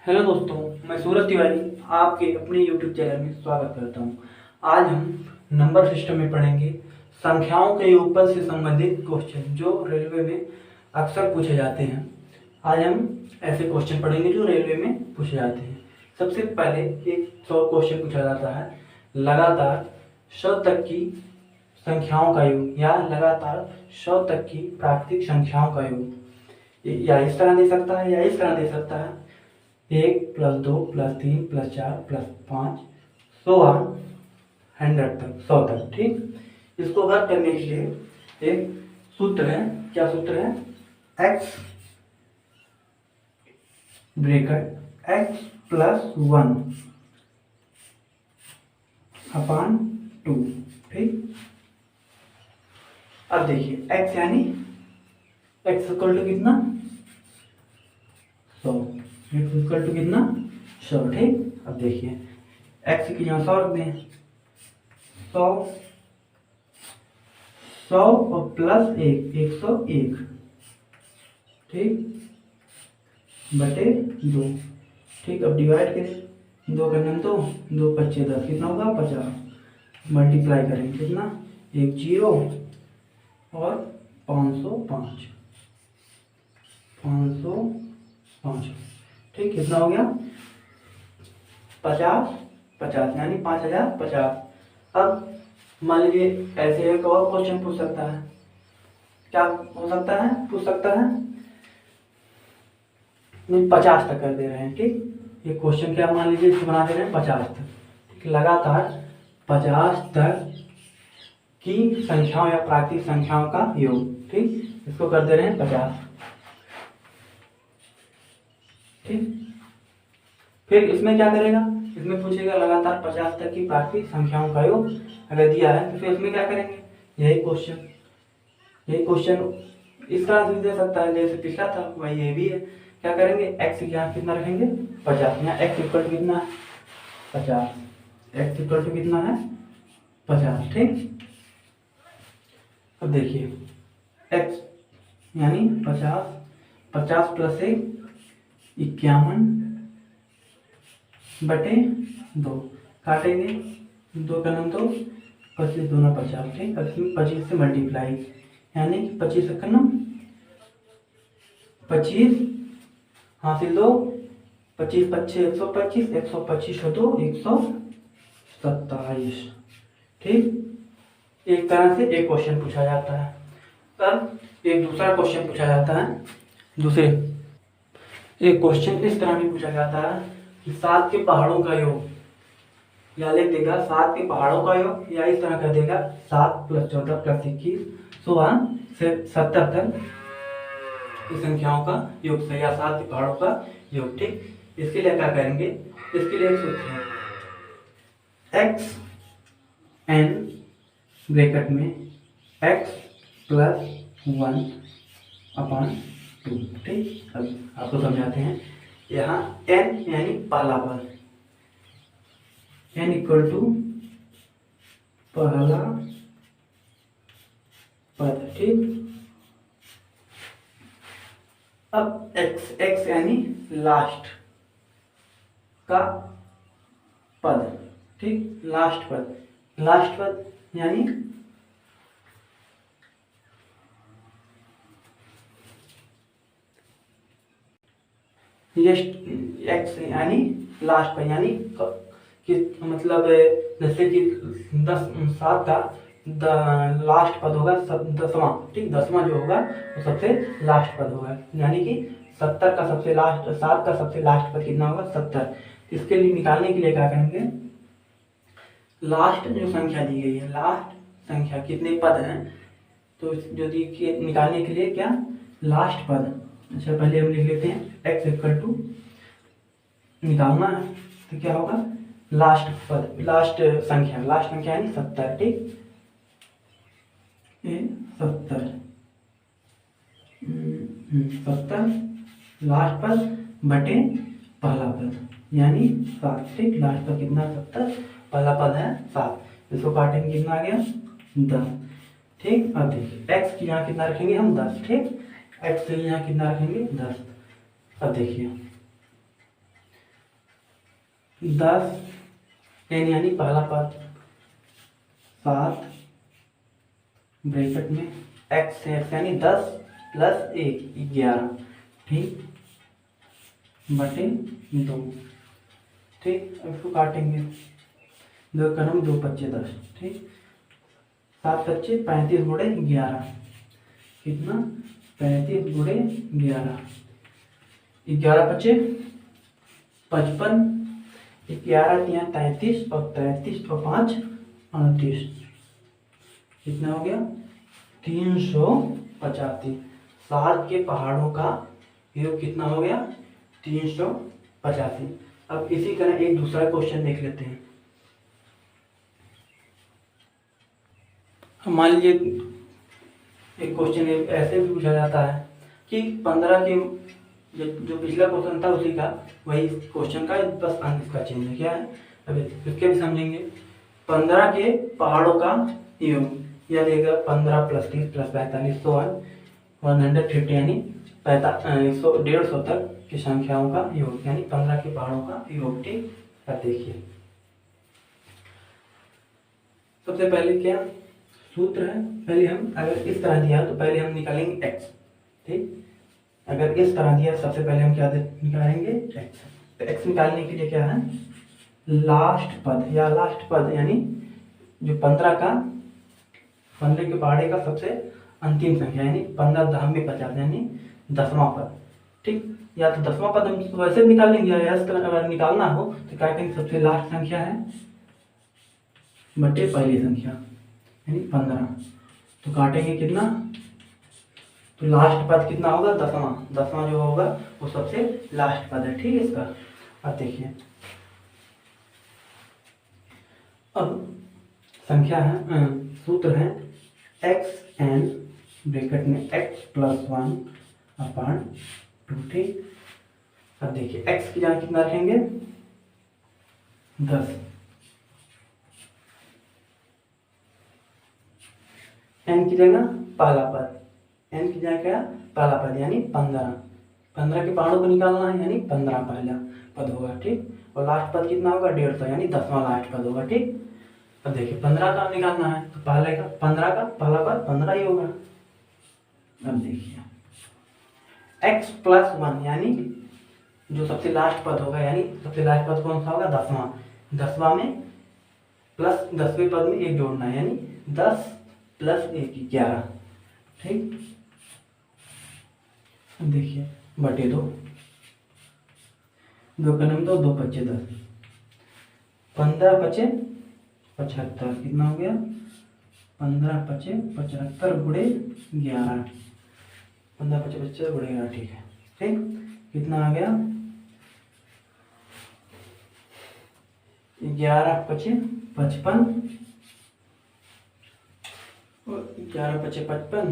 Hello दोस्तों, मैं सूरज तिवारी आपके अपने YouTube चैनल में स्वागत करता हूं। आज हम नंबर सिस्टम में पढ़ेंगे संख्याओं के योगफल से संबंधित क्वेश्चन जो रेलवे में अक्सर पूछे जाते हैं। आज हम ऐसे क्वेश्चन पढ़ेंगे जो रेलवे में पूछे जाते हैं। सबसे पहले एक 100 क्वेश्चन पूछा जाता है, लगातार 100 तक की संख्याओं का योग या लगातार 100 तक की प्राकृतिक संख्याओं का योग या इस तरह दे सकता है या इस तरह दे सकता है। 1 + 2 + 3 + 4 + 5 100 तक। ठीक, इसको हल करने के लिए एक सूत्र है। क्या सूत्र है? x ब्रैकेट x + 1 अपान 2। ठीक, अब देखिए x यानी x इक्वल टू कितना? 100। x इक्वल टू कितना? 100। ठीक, अब देखिए x की यहाँ 100 रख दें। 100 और प्लस 1 101। ठीक, बटे 2। ठीक, अब डिवाइड करें। 2 का नम 2 2 25 10 कितना होगा? 50। मल्टीप्लाई करेंगे कितना? 1 0 और 505। ठीक, कितना हो गया? 50 यानी 5050। अब मान लीजिए ऐसे एक और क्वेश्चन पूछ सकता है। क्या हो सकता है? पूछ सकता है 50 तक कर दे रहे हैं। ठीक, ये क्वेश्चन क्या मान लीजिए इसको बना दे रहे हैं 50 तक। ठीक, लगातार 50 तक की संख्याओं या प्राकृतिक संख्याओं का योग। ठीक, इसको कर दे रहे हैं 50। ठीक, फिर इसमें क्या करेगा? इसमें पूछेगा लगातार 50 तक की प्राकृतिक संख्याओं का योग। अगर दिया है तो फिर इसमें क्या करेंगे? यही क्वेश्चन इस तरह से दे सकता है जैसे पिछला था, वही ये भी है। क्या करेंगे? x यहाँ कितना रखेंगे? 50। यहाँ x इक्वल टू कितना है? 50। x इक्वल टू कितना है? 50। ठीक, अब देखिए x यानी 50 50 + 1 51 बटे 2। काटेंगे 2 का नम 2 25 दूना 50। ठीक, अब इसमें 25 से मल्टीप्लाई यानी 25 का नम 25 हासिल 2 25 25 125 125 हो 2 127। ठीक, एक तरह से एक क्वेश्चन पूछा जाता है। अब एक दूसरा क्वेश्चन पूछा जाता है। एक क्वेश्चन इस तरह भी पूछा जाता है कि 7 के पहाड़ों का योग, या लिख देगा 7 के पहाड़ों का योग, या इस तरह कर देगा 7 + 14 + 21 से 70 तक की संख्याओं का योग से, या 7 के पहाड़ों का योग। ठीक, इसके लिए क्या करेंगे? इसके लिए एक सूत्र है x n ब्रैकेट में x + 1 अपान 2। ठीक, अब आपको समझाते हैं। यहाँ n यानी पहला पद, n इक्वल टू पहला पद। ठीक, अब x यानी लास्ट का पद। ठीक, लास्ट पद यानी x यानी लास्ट पद यानी कि मतलब जैसे कि 7 का लास्ट पद होगा 10वां। ठीक, 10वां जो होगा वो सबसे लास्ट पद होगा, यानी कि 70 का सबसे लास्ट 7 का सबसे लास्ट पद कितना होगा? 70। इसके लिए निकालने के लिए क्या करेंगे? लास्ट जो संख्या दी गई है, लास्ट संख्या कितने पद हैं, तो जो देखिए निकालने के लिए क्या लास्ट पद। अच्छा, पहले हम लिख लेते हैं x इक्वल टू निकालना है तो क्या होगा? लास्ट पद, लास्ट संख्या यानी 70। ठीक, 70 लास्ट पद बटे पहला पद यानी 7। ठीक, लास्ट पद कितना? 70, पहला पद है 7। इसको काटेंगे कितना आ गया? 10। ठीक, अब देखिए x की यहाँ कितना रखेंगे हम? 10। ठीक, x के यहाँ कितना रखेंगे? 10। अब देखिए 10 एन यानी पहला पद 7 ब्रैकेट में एक्स यानी 10 प्लस 1 11, ठीक, बटे 2, ठीक। अब इसको काटेंगे, 2 का नाम 2 पच्चे 10, ठीक, 7 पच्चे 35 गुणे 11, कितना 35 गुणे 11, 11 पच्चे 55, 11 तिया 33 और 33 और 5 38, कितना हो गया 385। 7 के पहाड़ों का योग कितना हो गया 385। अब इसी तरह एक दूसरा क्वेश्चन देख लेते हैं। मान लीजिए एक क्वेश्चन ऐसे भी पूछा जाता है कि 15 के जो पिछला क्वेश्चन था उसी का वही क्वेश्चन का बस अंक इसका चेंज है, क्या है अभी इसके भी समझेंगे। 15 के पहाड़ों का योग या देगा 15 प्लस 30 प्लस 45 तो 150 यानी 150 तक की संख्याओं का योग यानी 15 के पहाड़ों का योग, ठीक। अब देखिए सबसे पहले क्या सूत्र है, पहले हम अगर इस तरह दिया तो पहले हम निकालेंगे x, ठीक। अगर इस तरह दिया सबसे पहले हम क्या निकालेंगे x। तो x निकालने के लिए क्या है लास्ट पद यानी जो 15 के पहाड़े का सबसे अंतिम संख्या यानी 15 10 में 50 यानी 10वां पद, ठीक। या तो 10वां पद हम वैसे भी निकाल लेंगे या इस तरह अगर निकालना हो तो क्या करेंगे सबसे लास्ट संख्या है बटे पहली संख्या यानी 15, तो काटेंगे कितना तो लास्ट पद कितना होगा 10वां जो होगा वो सबसे लास्ट पद है, ठीक है इसका। अब देखिए अब संख्या है सूत्र है एक्स एन ब्रैकेट में x प्लस 1 अपॉन 2, ठीक। अब देखिए x की जगह कितना रखेंगे 10, n की जगह पहला पद, n की जगह क्या पहला पद यानी 15 के पहाड़ों को निकालना है यानी 15 पहला पद होगा, ठीक। और लास्ट पद कितना होगा 150 यानी 10वां लास्ट पद होगा, ठीक। अब देखिए 15 का निकालना है तो पहले का 15 का पहला पद 15 ही होगा। अब देखिए x प्लस 1 यानी जो सबसे लास्ट पद होगा यानी सबसे लास्ट पद कौन सा होगा 10वां में प्लस 10वें पद में 1 जोड़ना है यानी 10 प्लस 1 11, ठीक। अब देखिए बटे 2 का नाम 2 पच्चे 10, 15 पचे 75, कितना हो गया 15 पचे 75 गुणे 11, 15 पचे 75 गुणे 11, ठीक है, ठीक। कितना आ गया 11 पचे 55 और 11 पचे 55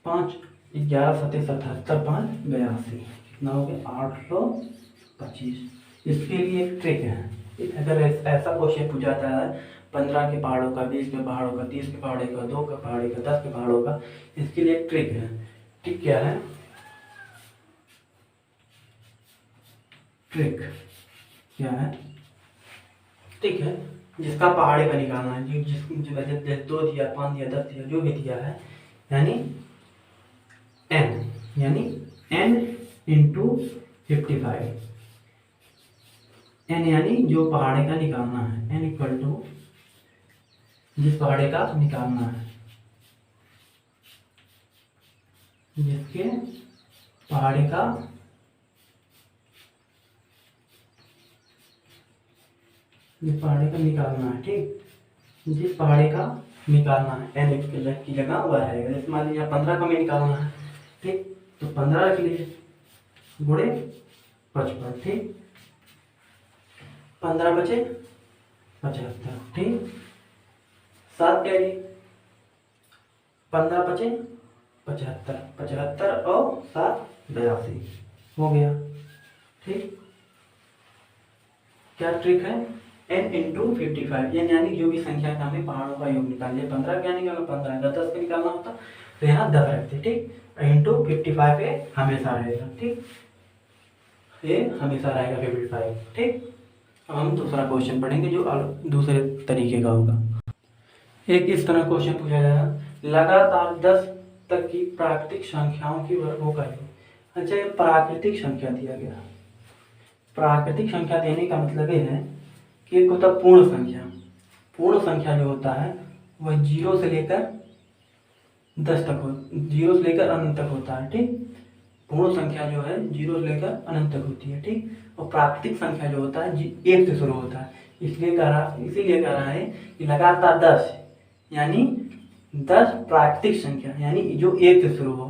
5 11 सत्ते 77 5 82, कितना हो गया 825। इसके लिए एक ट्रिक है, अगर ऐसा क्वेश्चन पूछा जाता है 15 के पहाड़ों का 20 के पहाड़ों का 30 के पहाड़े का 2 के पहाड़े का 10 के पहाड़ों का, इसके लिए एक ट्रिक है। ट्रिक क्या है ट्रिक है जिसका पहाड़े का निकालना है, जो वैसे 2 दिया 5 दिया 10 दिया जो भी दिया है यानी n इंटू 55, n यानी जो पहाड़े का निकालना है, n इक्वल टू जिस पहाड़े का निकालना है, जिसके पहाड़े का निकालना है, ठीक। जिस पहाड़े का निकालना है n की जगह वह रहेगा। जैसे मान लीजिए 15 का में निकालना है, ठीक, तो 15 रख लीजिए गुणे 55, ठीक, 15 बचे 75, ठीक, 7 कैरी 15 बचे 75 और 7 82 हो गया, ठीक। क्या ट्रिक है n इंटू 55 यानी जो भी संख्या का हमें पहाड़ों का योग निकालिए 15 क्या निकालना 15 का 10 का निकालना होता तो यहाँ 10 रखते, ठीक। इंटू 55 हमेशा रहेगा, ठीक, ये हमेशा रहेगा 55, ठीक। अब हम दूसरा क्वेश्चन पढ़ेंगे जो दूसरे तरीके का होगा। एक इस तरह क्वेश्चन पूछा जाएगा, लगातार 10 तक की प्राकृतिक संख्याओं की वर्गों का योग। अच्छा, ये प्राकृतिक संख्या दिया गया। प्राकृतिक संख्या देने का मतलब ये है कि एक होता है पूर्ण संख्या। पूर्ण संख्या जो होता है वह 0 से लेकर 10 तक हो, 0 से लेकर अनंत तक होता है, ठीक। पूर्ण संख्या जो है 0 से लेकर अनंत तक होती है, ठीक। और प्राकृतिक संख्या जो होता है 1 से शुरू होता है। इसीलिए कह रहा है कि लगातार 10 यानी 10 प्राकृतिक संख्या यानी जो 1 से शुरू हो।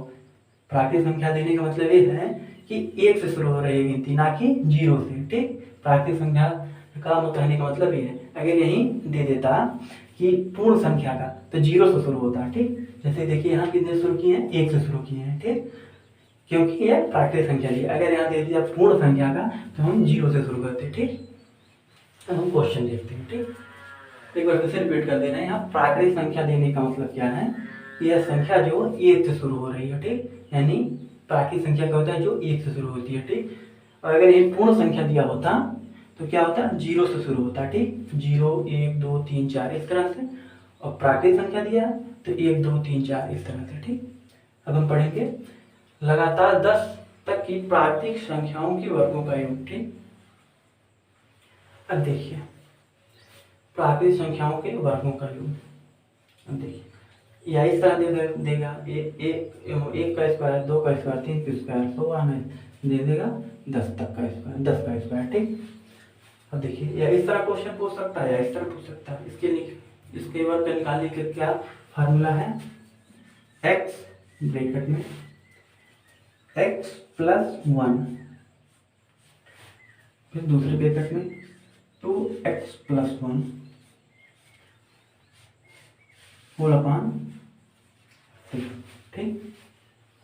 प्राकृतिक संख्या देने का मतलब ये है कि 1 से शुरू हो रही है गिनती, ना कि 0 से, ठीक। प्राकृतिक संख्या का कहने का मतलब ये है। अगर यही दे देता कि पूर्ण संख्या का तो 0 से शुरू होता है, ठीक। जैसे देखिए यहाँ कितने शुरू किए हैं, 1 से शुरू किए हैं, ठीक, क्योंकि ये प्राकृतिक संख्या ली। अगर यहाँ दे दिया पूर्ण संख्या का तो हम 0 से शुरू करते हैं, ठीक। तो हम क्वेश्चन देखते हैं, ठीक। एक बार फिर से रिपीट कर देना है। यहाँ प्राकृतिक संख्या देने का मतलब क्या है, यह संख्या जो 1 से शुरू हो रही है, ठीक। यानी प्राकृतिक संख्या क्या होता है जो 1 से शुरू होती है, ठीक। और अगर ये पूर्ण संख्या दिया होता तो क्या होता है 0 से शुरू होता है, ठीक। 0 1 2 3 4 इस तरह से। और प्राकृतिक संख्या दिया है तो 1 2 3 4 इस तरह से, ठीक। अब हम पढ़ेंगे लगातार 10 तक की प्राकृतिक संख्याओं के वर्गों का योग, ठीक। अब देखिए प्राकृतिक संख्याओं के वर्गों का योग। अब देखिए या इस तरह देगा एक का स्क्वायर, 2 का स्क्वायर, 3 का स्क्वायर, तो आने दे देगा 10 तक का स्क्वायर, 10 का स्क्वायर, ठीक। अब देखिए या इस तरह क्वेश्चन पूछ सकता है या इस तरह पूछ सकता है। इसके वर्ग का निकालने के क्या फार्मूला है, x ब्रैकेट में x प्लस 1, फिर दूसरे ब्रैकेट में 2x प्लस 1 होल अपान 6, ठीक।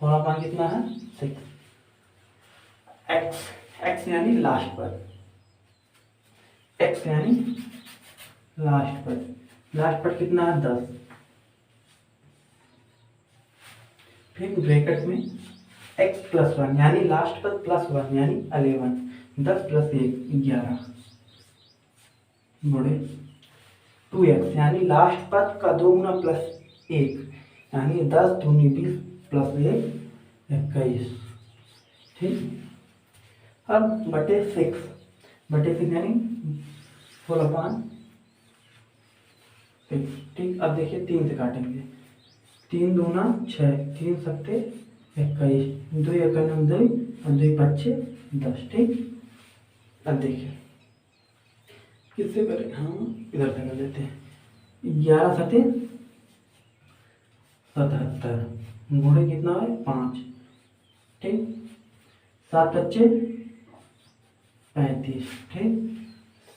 होल अपान कितना है 6। x यानी लास्ट पर, x यानी लास्ट पर कितना है 10, फिर ब्रैकेट में x प्लस 1 यानी लास्ट पर प्लस 1 यानी 11, 10 प्लस 1 11 बड़े 2x यानी लास्ट पद का 2 गुना प्लस 1 यानी 10 दूनी 20 प्लस 1 21, ठीक। अब बटे 6 यानी होल अपान 6, ठीक। अब देखिए 3 से काटेंगे, 3 दूना 6, 3 सत्ते 21, 2 1 2 और 2 5 10, ठीक। अब देखिए किससे करें, हम इधर से कर लेते हैं। 11 सत्ते 77 गुणे कितना है 5, ठीक। 7 बच्चे 35, ठीक।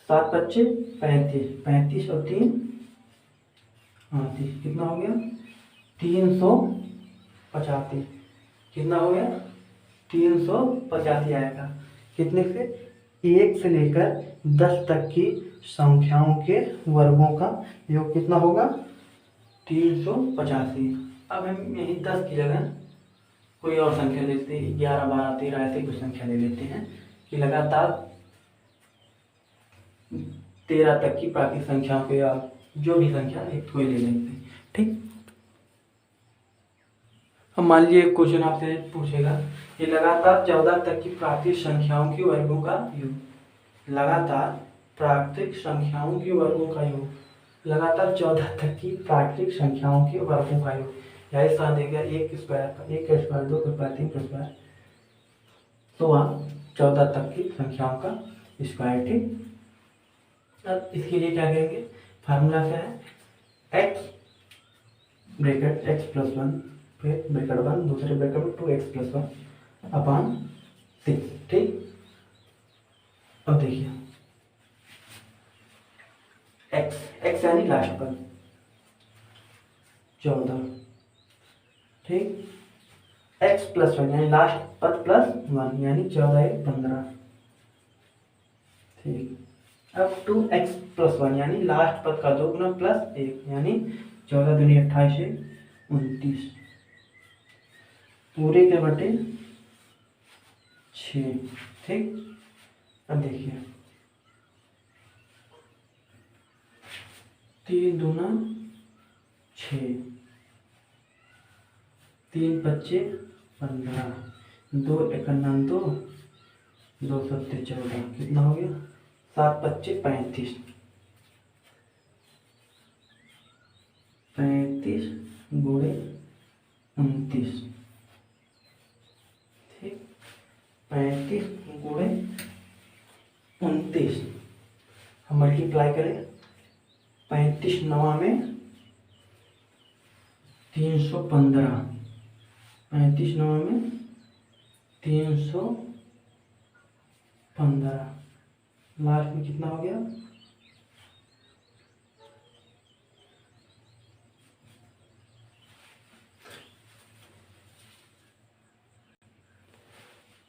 7 बच्चे 35, 35 और 3 38, कितना हो गया 385, कितना हो गया 385 आएगा। कितने से 1 से लेकर 10 तक की संख्याओं के वर्गों का योग कितना होगा 385। अब हम यही 10 की जगह कोई और संख्या लेते हैं, 11 12 13 ऐसे कुछ संख्या ले लेते हैं कि लगातार 13 तक की प्राकृतिक संख्याओं के या जो भी संख्या एक कोई ले लेते हैं, ठीक। अब मान लीजिए क्वेश्चन आपसे पूछेगा कि लगातार 14 तक की प्राकृतिक संख्याओं के वर्गों का योग। लगातार प्राकृतिक संख्याओं के वर्गों का योग, लगातार 14 तक की प्राकृतिक संख्याओं के वर्गों का योग। या इस तरह देगा 1 स्क्वायर, 1 का स्क्वायर, 2 का स्क्वायर, 3 का स्क्वायर, तो 14 तक की संख्याओं का स्क्वायर, ठीक। अब इसके लिए क्या करेंगे, फार्मूला क्या है, x ब्रैकेट x प्लस 1 फिर ब्रैकेट 1 दूसरे ब्रैकेट में 2x प्लस 1 अपान 6, ठीक। अब देखिए x यानी लास्ट पर 14, ठीक। x प्लस 1 यानी लास्ट पद प्लस 1 यानी 14 1 15, ठीक। अब 2x प्लस 1 यानी लास्ट पद का 2 गुना प्लस 1 यानी 14 दूनी 28 29 पूरे के बटे 6, ठीक। अब देखिए 3 दूना 6, 3 पच्चे 15, 2 एकन्ना 2, 2 सत्ते 14, कितना हो गया 7 पच्चे 35, 35 गुणे 29, ठीक, 35 गुणे 29, हम मल्टीप्लाई करें, 35 नवा में 315, 35 नवा में 315, लास्ट में कितना हो गया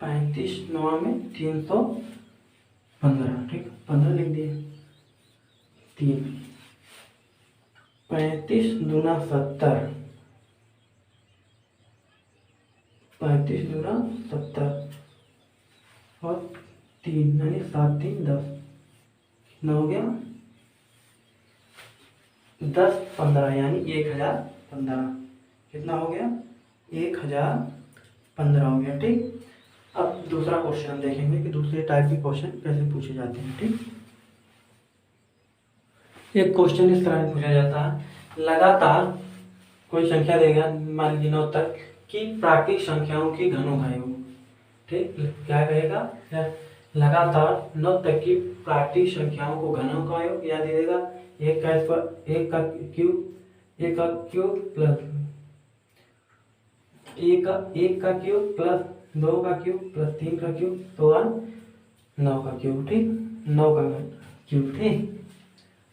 35 नवा में 315, ठीक, 15 लिख दिए, 3, 35 दूना 70, 35 दूना 70 और 3 यानी 7 3 10, कितना हो गया 10 15 यानी 1015, कितना हो गया 1015 हो गया, ठीक। अब दूसरा क्वेश्चन हम देखेंगे कि दूसरे टाइप के क्वेश्चन कैसे पूछे जाते हैं, ठीक। एक क्वेश्चन इस तरह पूछा जाता है, लगातार कोई संख्या देगा, मान लीजिए 9 तक कि प्राकृतिक संख्याओं के घनों का योग, ठीक, क्या कहेगा, लगातार 9 तक की प्राकृतिक संख्याओं को घनों का योग या दे देगा, 1 का क्यूब प्लस 1 का क्यूब प्लस 2 का क्यूब प्लस 3 का क्यूब तो 9 का क्यूब, ठीक, 9 का क्यूब, ठीक।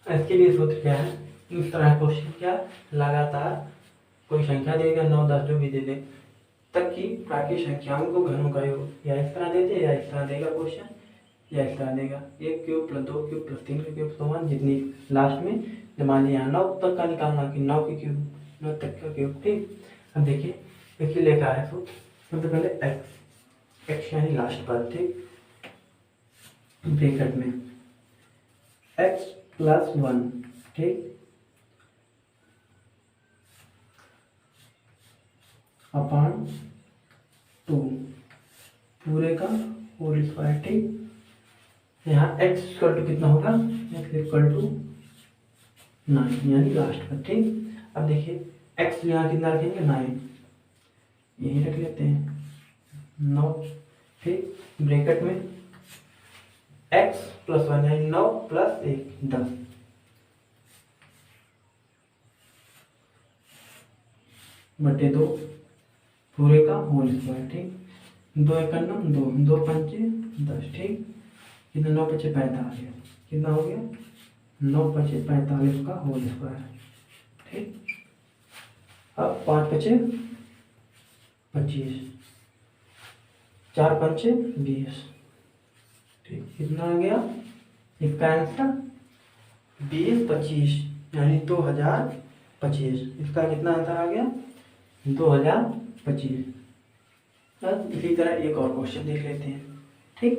इसके लिए सूत्र क्या है, इस तरह क्वेश्चन क्या, लगातार कोई संख्या देगा 9 10 जो भी दे दे तक की प्राकृतिक संख्याओं को घनों का योग, या इस तरह दे दे या इस तरह देगा क्वेश्चन, या इस तरह देगा 1 क्यूब प्लस 2 क्यूब प्लस 3 का क्यूब तो जितनी लास्ट में मान लिया 9 तक का निकालना कि 9 के क्यूब 9 तक का क्यूब, ठीक। अब देखिए इसलिए लिखा है सूत्र, सबसे पहले x यानी लास्ट पर, ठीक, ब्रैकेट में x प्लस 1, ठीक, अपॉन 2 पूरे का होल स्क्वायर, ठीक। यहाँ x इक्वल टू कितना होगा, x इक्वल टू 9 यानी लास्ट पर, ठीक। अब देखिए x यहाँ कितना रखेंगे 9, यही रख लेते हैं 9, ठीक, ब्रैकेट में x प्लस 1 यानी 9 प्लस 1 10, बटे 2 पूरे का होल स्क्वायर, ठीक, 2 एकन्ना 2, 2 पंचे 10, ठीक, कितना 9 पचे 45, कितना हो गया 9 पचे 45 का होल स्क्वायर, ठीक। अब 5 पचे 25, 4 पंचे 20, ठीक, कितना आ गया इसका आंसर 20 25 यानी 2025, इसका कितना आंसर आ गया 2025। अब इसी तरह एक और क्वेश्चन देख लेते हैं, ठीक,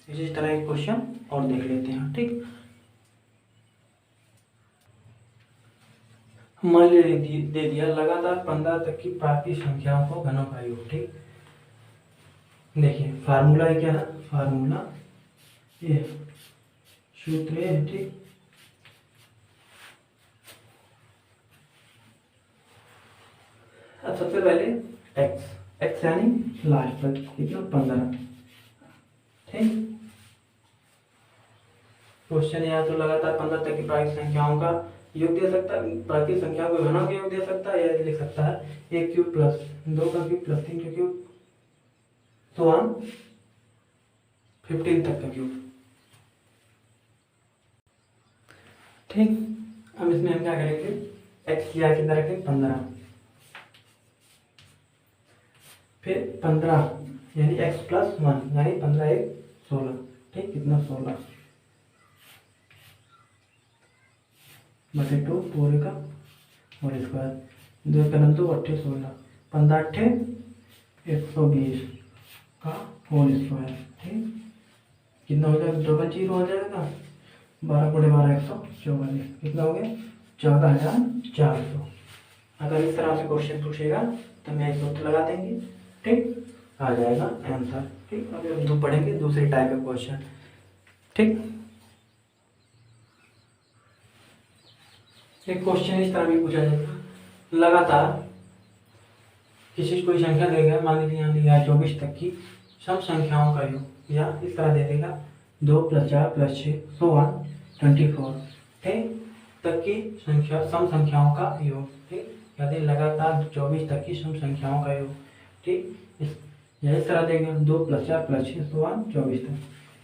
इसी तरह एक क्वेश्चन और देख लेते हैं, ठीक। मान लीजिए दे दिया लगातार 15 तक की प्राकृतिक संख्याओं को घनों का योग, ठीक। देखिए फार्मूला क्या है, फार्मूला ये सूत्र है, ठीक। अब सबसे पहले x यानी लास्ट पर कितना 15, ठीक। क्वेश्चन यहाँ तो लगातार 15 तक की प्राकृतिक संख्याओं का योग दे सकता है, प्राकृतिक संख्याओं को घनों का योग दे सकता है, या लिख सकता है 1 क्यूब प्लस 2 का क्यूब प्लस 3 का क्यूब तो 15 तक का क्यूब, ठीक। अब इसमें हम क्या करेंगे, x या कितना रखेंगे 15, फिर 15 यानी x प्लस 1 यानी 15 1 16, ठीक, कितना 16 बटे 2 पूरे का होल स्क्वायर, 2 का 2 8 16, 15 8 120 का होल स्क्वायर, ठीक, कितना हो जाएगा, डबल जीरो हो जाएगा, 12 × 12 144, कितना हो गया 14,400। अगर इस तरह से क्वेश्चन पूछेगा तो मैं इसको तो लगा देंगे, ठीक, आ जाएगा आंसर। ठीक, अभी हम दो पढ़ेंगे दूसरे टाइप का क्वेश्चन। ठीक, एक क्वेश्चन इस तरह भी पूछा जाएगा, लगातार किसी कोई संख्या देगा, मान लीजिए यहाँ दिया है 24 तक की सम संख्याओं का योग, या इस तरह दे देगा 2 + 4 + 6 सो 24, ठीक, तक की संख्या सम संख्याओं का योग। ठीक, यदि लगातार 24 तक की सम संख्याओं का योग, ठीक, इस तरह देंगे 2 + 4 + 6 सो 24 तक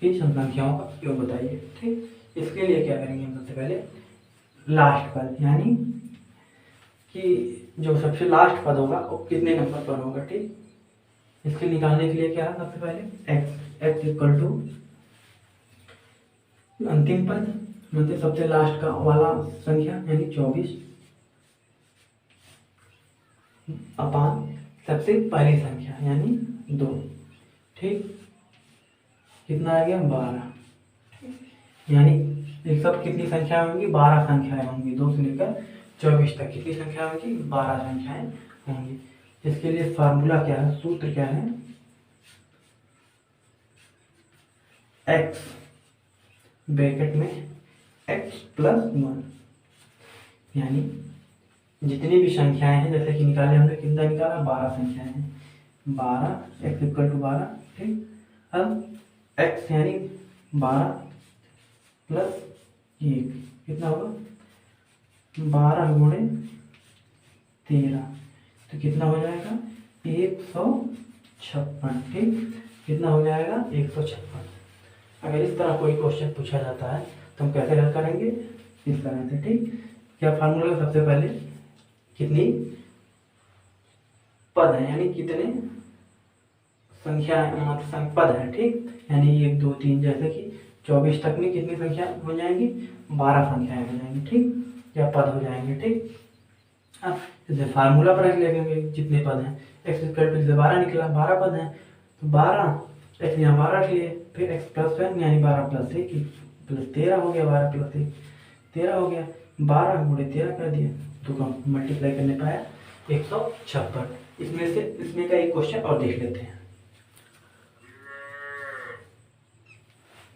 की सम संख्याओं का योग बताइए। ठीक, इसके लिए क्या करेंगे, सबसे पहले लास्ट पद, यानी कि जो सबसे लास्ट पद होगा वो कितने नंबर पर होगा। ठीक, इसके निकालने के लिए क्या है, सबसे पहले x = अंतिम पद, मतलब सबसे लास्ट का वाला संख्या यानी 24 अपान सबसे पहली संख्या यानी 2। ठीक, कितना आ गया 12। यानी ये सब कितनी संख्या होंगी, 12 संख्याएं होंगी, 2 से लेकर 24 तक कितनी संख्या होगी, 12 संख्याएं होंगी। इसके लिए फार्मूला क्या है, सूत्र क्या है, x ब्रैकेट में x + 1, यानी जितनी भी संख्याएं हैं, जैसे कि निकाले हमने, कितना निकाला, 12 संख्याएं हैं, 12 x = 12। ठीक, अब x यानी 12 + 1 कितना होगा, 12 × 13, तो कितना हो जाएगा 156। ठीक, कितना हो जाएगा 156। अगर इस तरह कोई क्वेश्चन पूछा जाता है तो हम कैसे हल करेंगे, इस तरह से। ठीक, क्या फार्मूला, सबसे पहले कितनी पद है, यानी कितने संख्या मतलब पद है। ठीक, यानी 1 2 3, जैसे कि 24 तक में कितनी संख्या हो जाएंगी, 12 संख्याएं हो जाएंगी। ठीक, या पद हो जाएंगे। ठीक, अब जैसे फार्मूला पर लिखेंगे जितने पद हैं, x = 12 निकला, 12 पद हैं, तो 12 x यहाँ 12 रख लिए, फिर x + 1 यानी 12 + 1 + 13 हो गया, 12 + 1 13 हो गया, 12 × 13 कर दिया, तो कम मल्टीप्लाई करने पाया 156। इसमें से इसमें का एक क्वेश्चन और देख लेते हैं।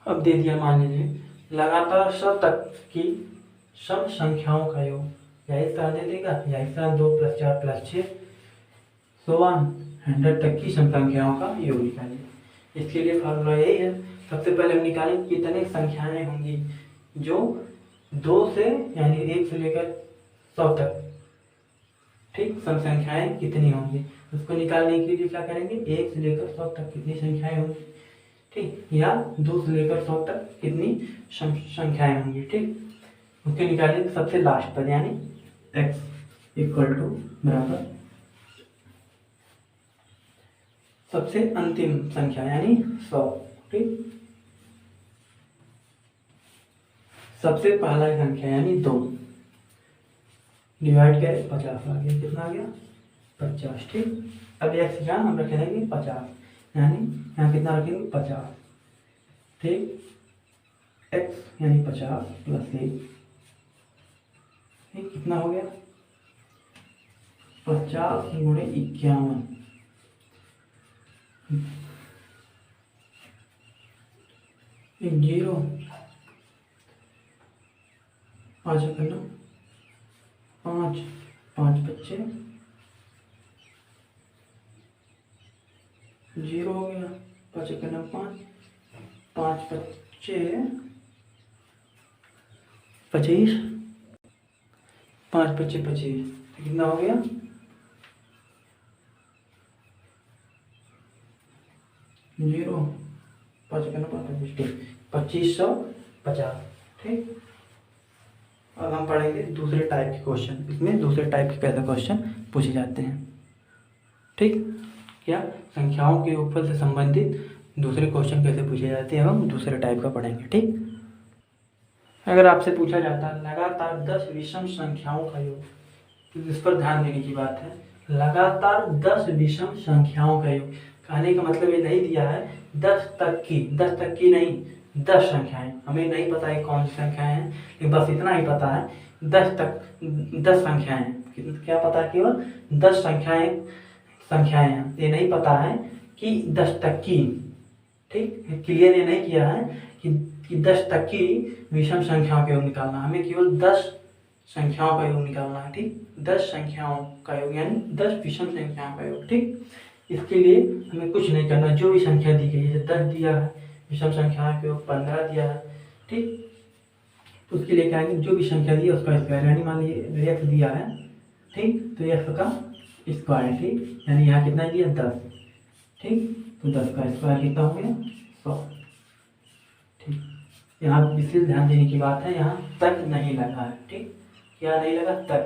अब दे दिया, मान लीजिए लगातार 100 तक की सम संख्याओं का योग, या इस तरह दे देगा, या इस तरह 2 + 4 + 6 सो 100 तक की सम संख्याओं का योग निकालिए। इसके लिए फार्मूला यही है, सबसे पहले हम निकालें कितने संख्याएं होंगी जो 2 से यानी 1 से लेकर 100 तक, ठीक, सम संख्याएं कितनी होंगी, उसको निकालने के लिए क्या करेंगे, 1 से लेकर 100 तक कितनी संख्याएं होंगी, ठीक, या 2 से लेकर 100 तक कितनी संख्याएं होंगी। ठीक, उसके निकालेंगे सबसे लास्ट पर, यानी x = सबसे अंतिम संख्या यानी 100। ठीक, सबसे पहला संख्या यानी 2 डिवाइड करें 50 आ गया, कितना आ गया 50। ठीक, अब x यहाँ हम रख देंगे 50, यानी यहाँ कितना रखेंगे 50। ठीक, x यानी 50 + 1, कितना हो गया 50 × 51, 0 5 करना 5 5 बच्चे 0 हो गया, 5 करना 5 5 बच्चे 25, 5 बच्चे 25, कितना हो गया 0 5 करना 5 2550। ठीक, अब हम पढ़ेंगे दूसरे टाइप के क्वेश्चन। इसमें दूसरे टाइप के कैसे क्वेश्चन पूछे जाते हैं। ठीक, क्या संख्याओं के ऊपर से संबंधित दूसरे क्वेश्चन कैसे पूछे जाते हैं, हम दूसरे टाइप का पढ़ेंगे। ठीक, अगर आपसे पूछा जाता है लगातार 10 विषम संख्याओं का योग, तो इस पर ध्यान देने की बात है, लगातार 10 विषम संख्याओं का योग, कहने का मतलब ये नहीं दिया है 10 तक की नहीं 10 संख्याएं, हमें नहीं पता है कौन सी संख्याएं हैं, लेकिन बस इतना ही पता है 10 तक 10 संख्याएं हैं। क्या पता है? केवल 10 संख्याएं हैं। ये नहीं पता है कि 10 तक की, ठीक, क्लियर ये नहीं किया है कि 10 तक की विषम संख्याओं का योग निकालना। हमें केवल 10 संख्याओं का योग निकालना है, ठीक, 10 संख्याओं का योग यानी 10 विषम संख्याओं का योग, ठीक। इसके लिए हमें कुछ नहीं करना, जो भी संख्या दी गई, जैसे 10 दिया है, विषम संख्याओं का योग 15 दिया है, ठीक, तो उसके लिए क्या है, जो भी संख्या दी है उसका स्क्वायर, यानी मान लीजिए x दिया है, ठीक, तो x का स्क्वायर, ठीक, यानी यहाँ कितना दिया 10, ठीक, तो 10 का स्क्वायर कितना हो गया 100, ठीक। यहाँ विशेष ध्यान देने की बात है, यहाँ तक नहीं लगा है, ठीक, क्या नहीं लगा, तक।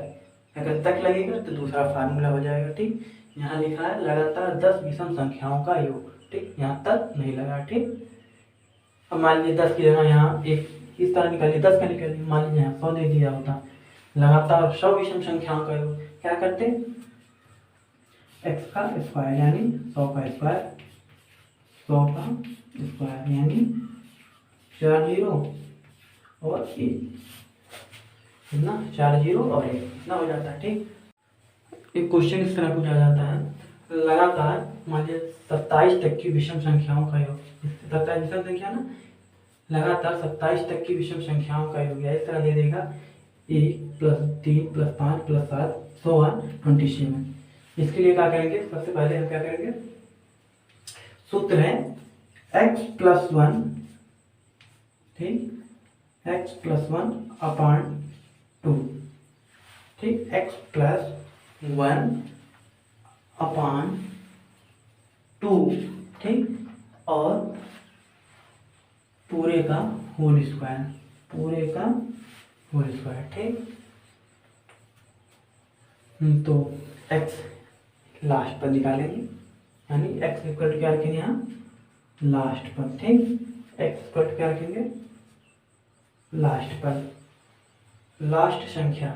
अगर तक लगेगा तो दूसरा फार्मूला हो जाएगा, ठीक। यहाँ लिखा है लगातार 10 विषम संख्याओं का योग, ठीक, यहाँ तक नहीं लगा, ठीक। अब मान लीजिए 10 की जगह यहाँ एक इस तरह निकालिए, 10 का निकालिए, मान लीजिए यहाँ 100 दे दिया होता, लगातार 100 विषम संख्याओं का योग, क्या करते, x का स्क्वायर यानी 100 का स्क्वायर, 100 का स्क्वायर यानी 4 जीरो और 1, कितना, 4 जीरो और 1 कितना हो जाता है, ठीक। एक क्वेश्चन इस तरह पूछा जाता है, लगातार मान लीजिए 27 तक की विषम संख्याओं का योग, 27 विषम संख्या ना, लगातार 27 तक की विषम संख्याओं का योग इस तरह दे देगा 1 + 3 + 5 + 7 so on 27। इसके लिए क्या करेंगे, सबसे पहले हम क्या करेंगे, सूत्र है x + 1, ठीक, x + 1/2, ठीक, x + 1/2, ठीक, और पूरे का होल स्क्वायर, पूरे का होल स्क्वायर, ठीक। तो x लास्ट पर निकालेंगे, यानी x इक्वल क्या रखेंगे यहाँ लास्ट पर, ठीक, x इक्वल क्या रखेंगे लास्ट पर, लास्ट संख्या,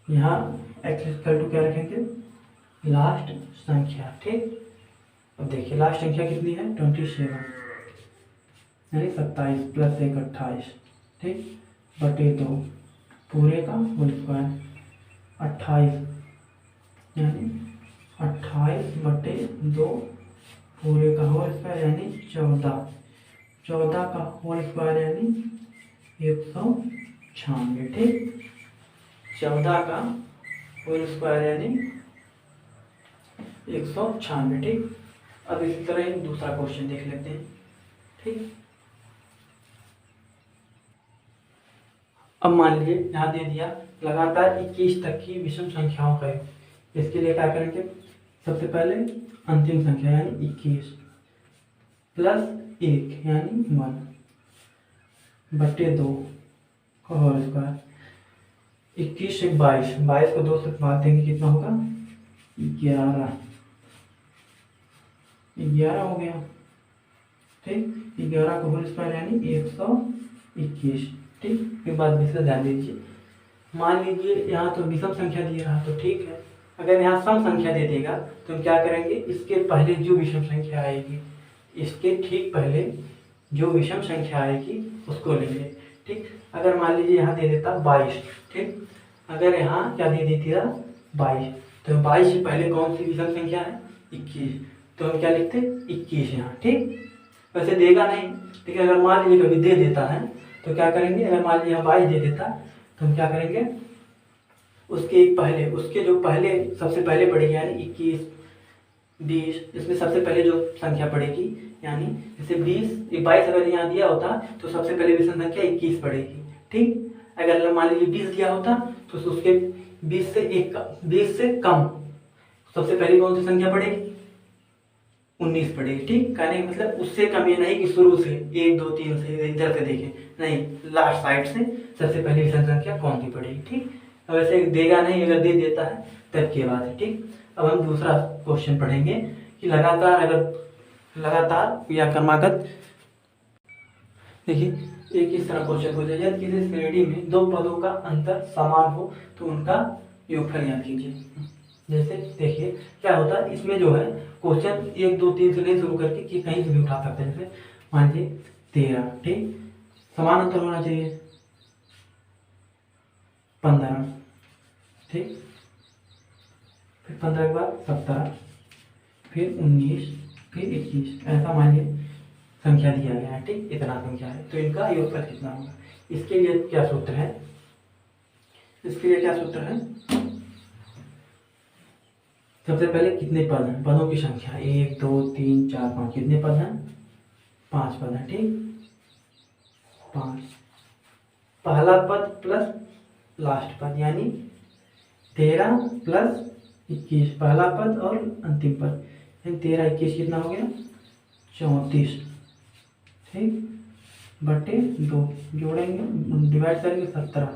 यहाँ x इक्वल क्या रखेंगे लास्ट संख्या, ठीक। अब देखिए लास्ट संख्या कितनी है 27, यानी 27 + 1 28, ठीक, बटे 2 पूरे का होल स्क्वायर 28, यानी 28 बटे 2 पूरे का होल स्क्वायर यानी 14, 14 का होल स्क्वायर यानी 196, ठीक, 14 का होल स्क्वायर यानी 196, ठीक। अब इसी तरह एक दूसरा क्वेश्चन देख लेते हैं, ठीक। अब मान लीजिए यहाँ दे दिया लगातार 21 तक की विषम संख्याओं का योग, इसके लिए क्या करेंगे, सबसे पहले अंतिम संख्या यानी 21 + 1 यानी 1 बटे 2 का होल स्क्वायर, 21 से 22, 22 को 2 से बांट देंगे कितना होगा 11, 11 हो गया, ठीक, 11 का होल स्क्वायर यानी 121, ठीक। फिर बाद में ध्यान दीजिए, मान लीजिए यहाँ तो विषम संख्या दिए रहा तो ठीक है, अगर यहाँ सम संख्या दे देगा तो हम क्या करेंगे, इसके पहले जो विषम संख्या आएगी, इसके ठीक पहले जो विषम संख्या आएगी उसको लेंगे, ठीक। अगर मान लीजिए यहाँ दे देता 22, ठीक, अगर यहाँ क्या दे देती है 22, तो 22 से पहले कौन सी विषम संख्या है 21, तो हम क्या लिखते 21 यहाँ, ठीक। वैसे देगा नहीं, ठीक है, अगर मान लीजिए कभी दे देता है तो क्या करेंगे, अगर मान लीजिए 22 दे देता तो हम क्या करेंगे, उसके एक पहले, उसके जो पहले सबसे पहले पड़ेगी यानी 21 20, इसमें सबसे पहले जो संख्या पड़ेगी, यानी जैसे 22 अगर यहाँ दिया होता तो सबसे पहले विषम संख्या 21 पड़ेगी, ठीक। अगर मान लीजिए 20 दिया होता तो उसके 20 से कम सबसे पहले कौन सी संख्या पड़ेगी 19 पड़ेगी, ठीक। कहने का मतलब उससे कम, ये नहीं कि शुरू से 1 2 3 से इधर से देखें, नहीं, लास्ट साइड से सबसे पहले विषम संख्या कौन सी पड़ेगी, ठीक। अब ऐसे देगा नहीं, अगर दे देता है तब की बात है, ठीक। अब हम दूसरा क्वेश्चन पढ़ेंगे कि लगातार या क्रमागत, देखिए एक इस तरह क्वेश्चन हो जाए, यदि किसी श्रेणी में दो पदों का अंतर समान हो तो उनका योगफल ज्ञात कीजिए। जैसे देखिए क्या होता है, इसमें जो है क्वेश्चन 1 2 3 से नहीं शुरू करके कि कहीं से भी उठा सकते हैं, जैसे मान लीजिए 13, ठीक, समान अंतर होना चाहिए, 15, ठीक। फिर 15 के बाद 17, फिर 19, फिर 21, ऐसा मानिए संख्या दिया गया है, ठीक। इतना संख्या है तो इनका योगफल कितना होगा। इसके लिए क्या सूत्र है, इसके लिए क्या सूत्र है, सबसे पहले कितने पद हैं, पदों की संख्या 1 2 3 4 5, कितने पद हैं, 5 पद हैं, ठीक। 5, पहला पद प्लस लास्ट पद यानी 13 प्लस 21, पहला पद और अंतिम पद यानी 13 21 कितना हो गया, 34, ठीक, बटे 2, जोड़ेंगे डिवाइड करेंगे 17,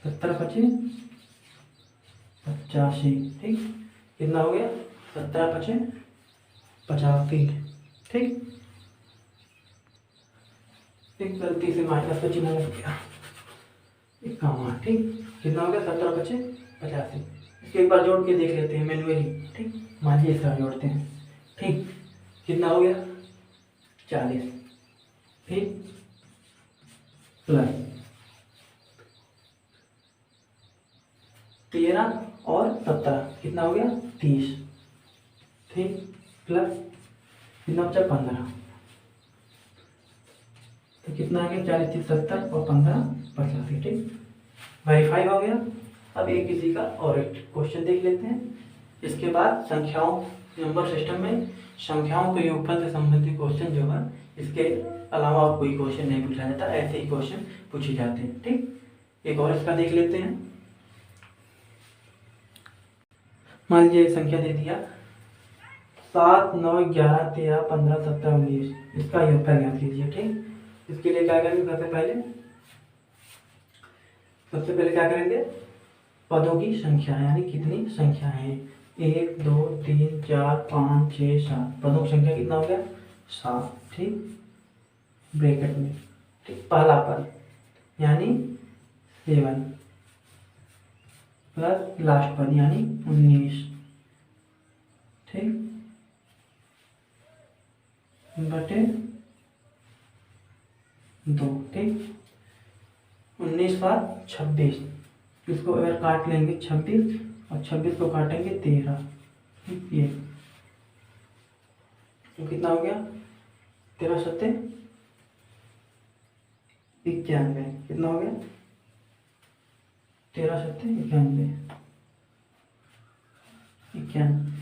17 पचे 85, ठीक, कितना हो गया, 17 पचे 85, ठीक। एक गलती से माइनस का चिन्ह लग गया, 51, ठीक, कितना हो गया, 17 पचे 85। इसको एक बार जोड़ के देख लेते हैं मैन्युअली, ठीक। मान लीजिए इसका जोड़ते हैं, ठीक, कितना हो गया, 40, ठीक, प्लस 13 और 17 कितना हो गया, 30, ठीक, प्लस कितना बचा, 15, तो कितना आ गया, 40 30 70 और 15 85, ठीक, वेरीफाई हो गया। अब एक किसी का और एक क्वेश्चन देख लेते हैं। इसके बाद संख्याओं, नंबर सिस्टम में संख्याओं के योगफल से संबंधित क्वेश्चन जो है, इसके अलावा और कोई क्वेश्चन नहीं पूछा जाता, ऐसे ही क्वेश्चन पूछे जाते हैं, ठीक। एक और इसका देख लेते हैं। मान लीजिए संख्या दे दिया 7 9 11 13 15 17 19, इसका योगफल ज्ञात कीजिए, ठीक। इसके लिए क्या करेंगे, सबसे पहले क्या करेंगे, पदों की संख्या यानी कितनी संख्या है, 1 2 3 4 5 6 7, पदों की संख्या कितना हो गया, 7, ठीक, ब्रैकेट में, ठीक। पहला पद यानी 7 प्लस लास्ट पद यानी 19, ठीक, बटे 2, ठीक। 19 बार 26, इसको अगर काट लेंगे 26 और 26 को काटेंगे 13, ठीक, ये तो कितना हो गया, 13 सत्ते 91, कितना हो गया, 13 सत्ते 91, 91,